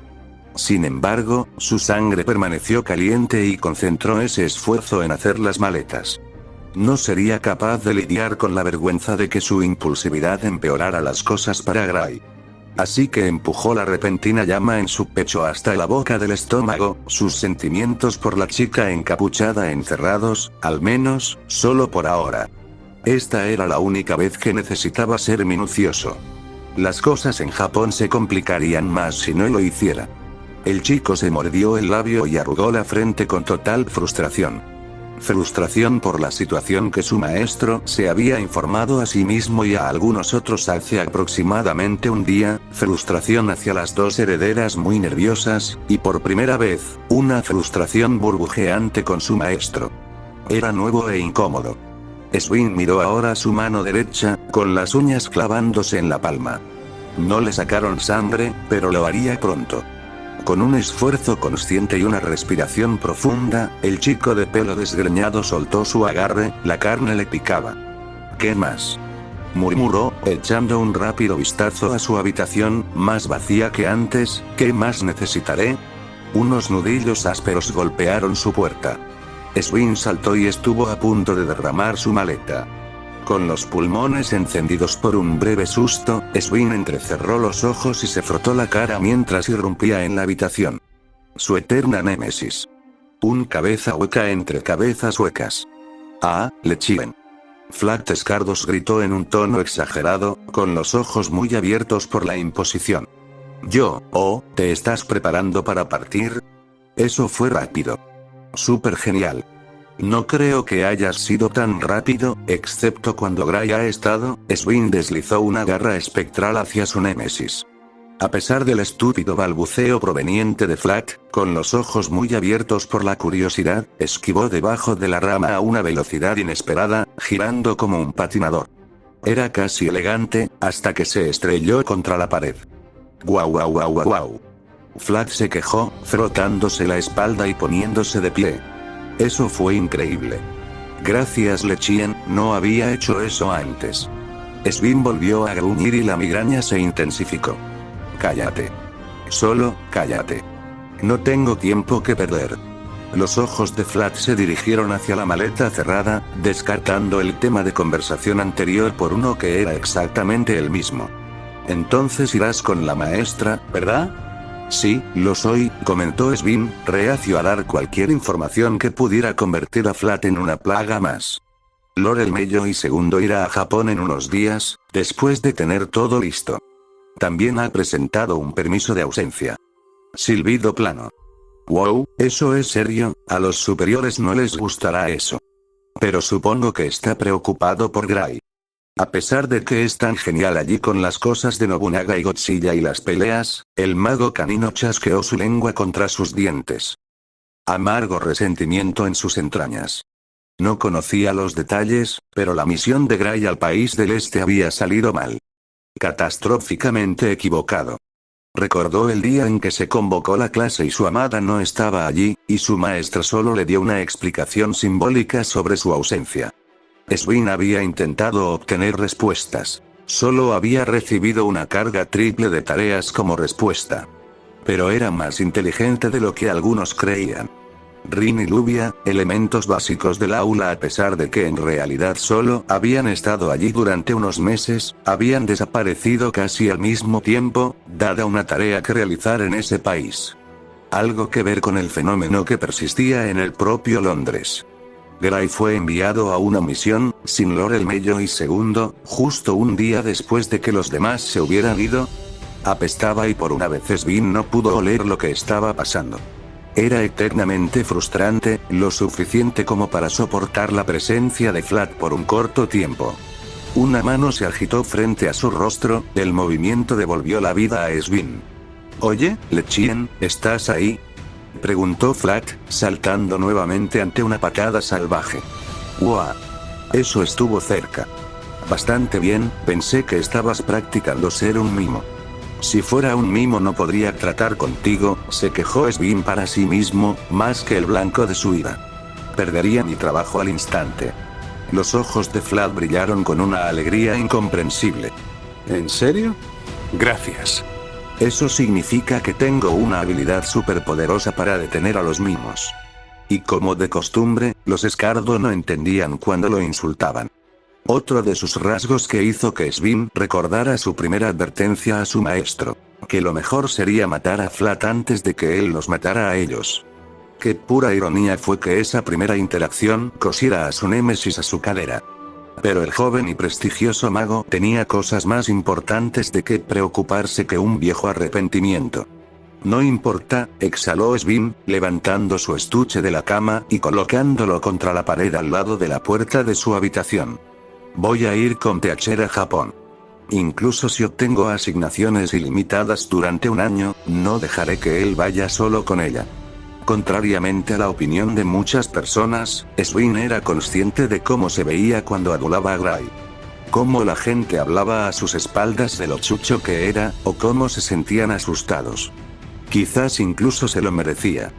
A: Sin embargo, su sangre permaneció caliente y concentró ese esfuerzo en hacer las maletas. No sería capaz de lidiar con la vergüenza de que su impulsividad empeorara las cosas para Gray. Así que empujó la repentina llama en su pecho hasta la boca del estómago, sus sentimientos por la chica encapuchada encerrados, al menos, solo por ahora. Esta era la única vez que necesitaba ser minucioso. Las cosas en Japón se complicarían más si no lo hiciera. El chico se mordió el labio y arrugó la frente con total frustración. Frustración por la situación que su maestro se había informado a sí mismo y a algunos otros hace aproximadamente un día, frustración hacia las dos herederas muy nerviosas, y por primera vez, una frustración burbujeante con su maestro. Era nuevo e incómodo. Swing miró ahora su mano derecha, con las uñas clavándose en la palma. No le sacaron sangre, pero lo haría pronto. Con un esfuerzo consciente y una respiración profunda, el chico de pelo desgreñado soltó su agarre, la carne le picaba. ¿Qué más?, murmuró, echando un rápido vistazo a su habitación, más vacía que antes. ¿Qué más necesitaré? Unos nudillos ásperos golpearon su puerta. Swing saltó y estuvo a punto de derramar su maleta. Con los pulmones encendidos por un breve susto, Swing entrecerró los ojos y se frotó la cara mientras irrumpía en la habitación. Su eterna némesis. Un cabeza hueca entre cabezas huecas. ¡Ah, Lechien! Flat Scardos gritó en un tono exagerado, con los ojos muy abiertos por la imposición. Yo, oh, ¿te estás preparando para partir? Eso fue rápido. Súper genial. No creo que hayas sido tan rápido, excepto cuando Gray ha estado. Swin deslizó una garra espectral hacia su némesis. A pesar del estúpido balbuceo proveniente de Flat, con los ojos muy abiertos por la curiosidad, esquivó debajo de la rama a una velocidad inesperada, girando como un patinador. Era casi elegante, hasta que se estrelló contra la pared. ¡Guau guau guau guau guau! Flat se quejó, frotándose la espalda y poniéndose de pie. Eso fue increíble. Gracias Lechien, no había hecho eso antes. Swin volvió a gruñir y la migraña se intensificó. Cállate. Solo, cállate. No tengo tiempo que perder. Los ojos de Flat se dirigieron hacia la maleta cerrada, descartando el tema de conversación anterior por uno que era exactamente el mismo. Entonces irás con la maestra, ¿verdad? Sí, lo soy, comentó Swin, reacio a dar cualquier información que pudiera convertir a Flat en una plaga más. Lord Mello y segundo irá a Japón en unos días, después de tener todo listo. También ha presentado un permiso de ausencia. Silbido plano. Wow, ¿eso es serio? A los superiores no les gustará eso. Pero supongo que está preocupado por Gray. A pesar de que es tan genial allí con las cosas de Nobunaga y Godzilla y las peleas, el mago canino chasqueó su lengua contra sus dientes. Amargo resentimiento en sus entrañas. No conocía los detalles, pero la misión de Gray al país del este había salido mal. Catastróficamente equivocado. Recordó el día en que se convocó la clase y su amada no estaba allí, y su maestra solo le dio una explicación simbólica sobre su ausencia. Swin había intentado obtener respuestas. Solo había recibido una carga triple de tareas como respuesta. Pero era más inteligente de lo que algunos creían. Rin y Lluvia, elementos básicos del aula a pesar de que en realidad solo habían estado allí durante unos meses, habían desaparecido casi al mismo tiempo, dada una tarea que realizar en ese país. Algo que ver con el fenómeno que persistía en el propio Londres. Gray fue enviado a una misión, sin Lord Mello y segundo, justo un día después de que los demás se hubieran ido. Apestaba y por una vez Swin no pudo oler lo que estaba pasando. Era eternamente frustrante, lo suficiente como para soportar la presencia de Flat por un corto tiempo. Una mano se agitó frente a su rostro, el movimiento devolvió la vida a Swin. Oye, Lechien, ¿estás ahí? Preguntó Flat, saltando nuevamente ante una patada salvaje. ¡Wow! Eso estuvo cerca. Bastante bien, pensé que estabas practicando ser un mimo. Si fuera un mimo no podría tratar contigo, se quejó Swin para sí mismo, más que el blanco de su ira. Perdería mi trabajo al instante. Los ojos de Flat brillaron con una alegría incomprensible. ¿En serio? Gracias. Eso significa que tengo una habilidad superpoderosa para detener a los mimos. Y como de costumbre, los Escardo no entendían cuando lo insultaban. Otro de sus rasgos que hizo que Swin recordara su primera advertencia a su maestro, que lo mejor sería matar a Flat antes de que él los matara a ellos. Qué pura ironía fue que esa primera interacción cosiera a su némesis a su cadera. Pero el joven y prestigioso mago tenía cosas más importantes de qué preocuparse que un viejo arrepentimiento. No importa, exhaló Swin, levantando su estuche de la cama y colocándolo contra la pared al lado de la puerta de su habitación. Voy a ir con Teacher a Japón. Incluso si obtengo asignaciones ilimitadas durante un año, no dejaré que él vaya solo con ella. Contrariamente a la opinión de muchas personas, Swin era consciente de cómo se veía cuando adulaba a Gray. Cómo la gente hablaba a sus espaldas de lo chucho que era, o cómo se sentían asustados. Quizás incluso se lo merecía.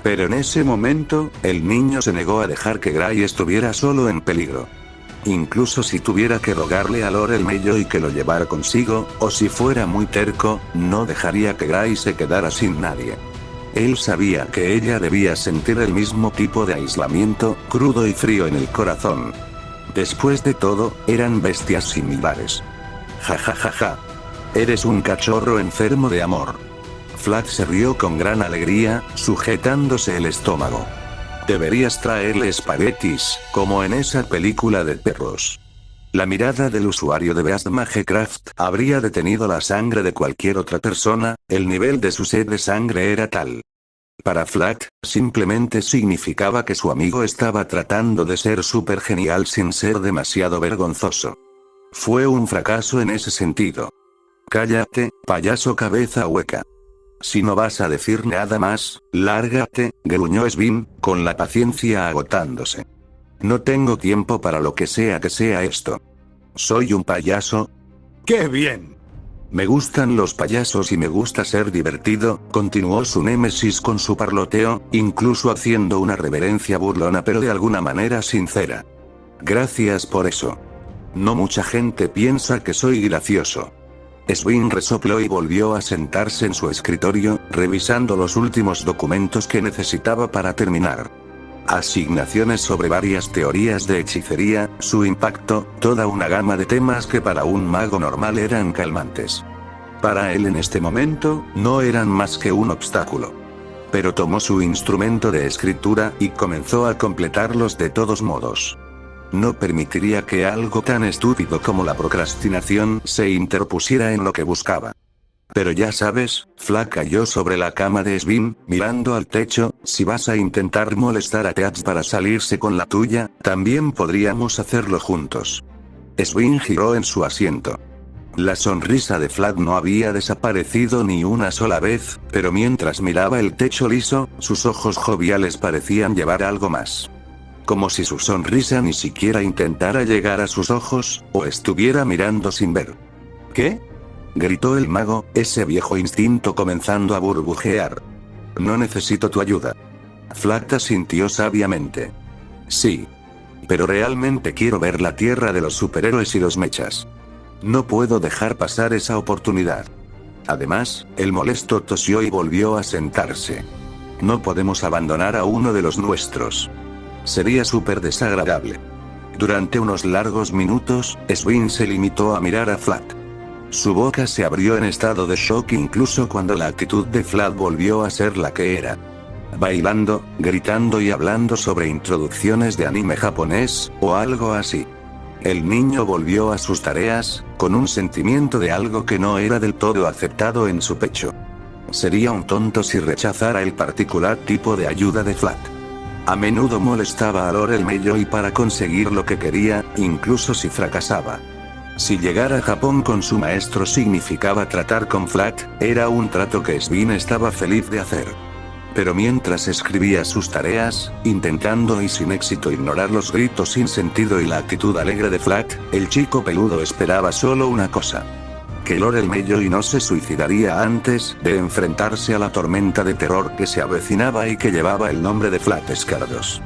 A: Pero en ese momento, el niño se negó a dejar que Gray estuviera solo en peligro. Incluso si tuviera que rogarle a Lord Mello y que lo llevara consigo, o si fuera muy terco, no dejaría que Gray se quedara sin nadie. Él sabía que ella debía sentir el mismo tipo de aislamiento, crudo y frío en el corazón. Después de todo, eran bestias similares. Ja ja ja ja. Eres un cachorro enfermo de amor. Flat se rió con gran alegría, sujetándose el estómago. Deberías traerle espaguetis, como en esa película de perros. La mirada del usuario de Beast Magecraft habría detenido la sangre de cualquier otra persona, el nivel de su sed de sangre era tal. Para Flat, simplemente significaba que su amigo estaba tratando de ser súper genial sin ser demasiado vergonzoso. Fue un fracaso en ese sentido. Cállate, payaso cabeza hueca. Si no vas a decir nada más, lárgate, gruñó Svin, con la paciencia agotándose. No tengo tiempo para lo que sea esto. ¿Soy un payaso?
B: ¡Qué bien!
A: Me gustan los payasos y me gusta ser divertido, continuó su némesis con su parloteo, incluso haciendo una reverencia burlona pero de alguna manera sincera. Gracias por eso. No mucha gente piensa que soy gracioso. Svin resopló y volvió a sentarse en su escritorio, revisando los últimos documentos que necesitaba para terminar. Asignaciones sobre varias teorías de hechicería, su impacto, toda una gama de temas que para un mago normal eran calmantes. Para él en este momento, no eran más que un obstáculo. Pero tomó su instrumento de escritura y comenzó a completarlos de todos modos. No permitiría que algo tan estúpido como la procrastinación se interpusiera en lo que buscaba. Pero ya sabes, Flat cayó sobre la cama de Svin, mirando al techo, si vas a intentar molestar a Teats para salirse con la tuya, también podríamos hacerlo juntos. Svin giró en su asiento. La sonrisa de Flat no había desaparecido ni una sola vez, pero mientras miraba el techo liso, sus ojos joviales parecían llevar algo más. Como si su sonrisa ni siquiera intentara llegar a sus ojos, o estuviera mirando sin ver. ¿Qué? Gritó el mago, ese viejo instinto comenzando a burbujear. No necesito tu ayuda. Flat asintió sabiamente. Sí. Pero realmente quiero ver la tierra de los superhéroes y los mechas. No puedo dejar pasar esa oportunidad. Además, el molesto tosió y volvió a sentarse. No podemos abandonar a uno de los nuestros. Sería súper desagradable. Durante unos largos minutos, Svin se limitó a mirar a Flat. Su boca se abrió en estado de shock incluso cuando la actitud de Flat volvió a ser la que era. Bailando, gritando y hablando sobre introducciones de anime japonés, o algo así. El niño volvió a sus tareas, con un sentimiento de algo que no era del todo aceptado en su pecho. Sería un tonto si rechazara el particular tipo de ayuda de Flat. A menudo molestaba a Lore el Mello y para conseguir lo que quería, incluso si fracasaba. Si llegar a Japón con su maestro significaba tratar con Flat, era un trato que Svin estaba feliz de hacer. Pero mientras escribía sus tareas, intentando y sin éxito ignorar los gritos sin sentido y la actitud alegre de Flat, el chico peludo esperaba solo una cosa. Que Lore el Mello y no se suicidaría antes de enfrentarse a la tormenta de terror que se avecinaba y que llevaba el nombre de Flat Scardos.